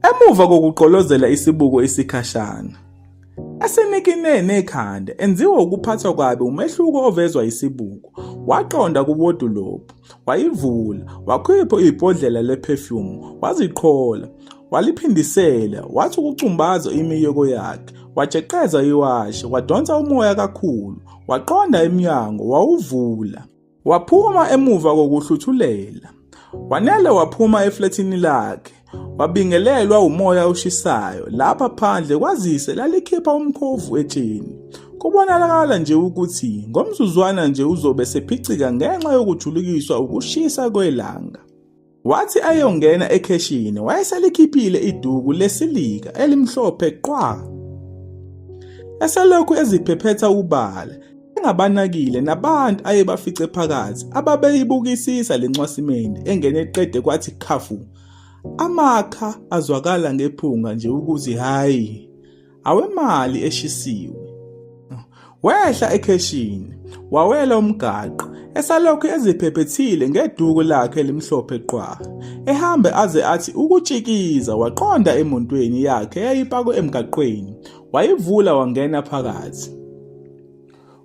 Emuva kokuqolozela isibuko isikhashana, esenekinene ekhanda enziwa ukuphathwa kabi umehluko ovezwa isibuko, waqonda kuwodolophu, wayivula, wakhipha ibhodlela le-perfume, waziqhola, waliphindisela, wathi ukucumbaza imiyoko yakhe, wajeqeza iwashi, wadonsa umoya kakhulu, waqonda emnyango, wawuvula, waphuma emuva kokuhluthulela, wanele waphuma eflethini lakhe, wabingelelwa umoya oshisayo, lapha phandle kwazise lalikhipha umkhovu etsheni. Kubonakala nje ukuthi ngomzuzwana nje uzobe sephicika ngenxa yokujulukiswa ukushisa kwelanga. Wathi ayongena ekheshini wayeselikhiphile iduku lesilika elimhlophe qwa. Eselokhu eziphephetha ubala, engabanakile nabantu ayebafice phakathi ababeyibukisisa lencwasimende engene eqede kwathi khafu. Amakha azwakala ngephunga nje ukuthi hayi, awemali eshisiwe. Wehla ekheshini, wawela umgaqo, esalokhu eziphephethile ngeduku lakhe elimhlophe qwa. Ehambe aze athi ukutshikiza waqonda emontweni yakhe eyayipakwe emgaqweni, wayivula wangena phakathi.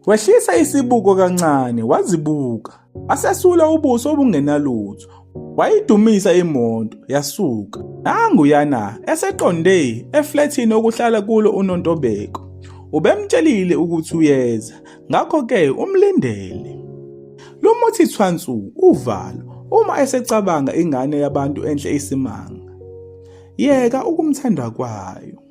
Wehlisa isibuko kancane wazibuka, asesula ubuso obungenalutho. Wayidumisa imoto yasuka. Nanguyana eseqonde eflethini okuhlala kulo uNontobeko. Ubemtshelile ukuthi uyeza, ngakho-ke umlindele. Lumuthi thwansu uvalo uma esecabanga ingane yabantu enhle isimanga. Yeka ukumthanda kwayo.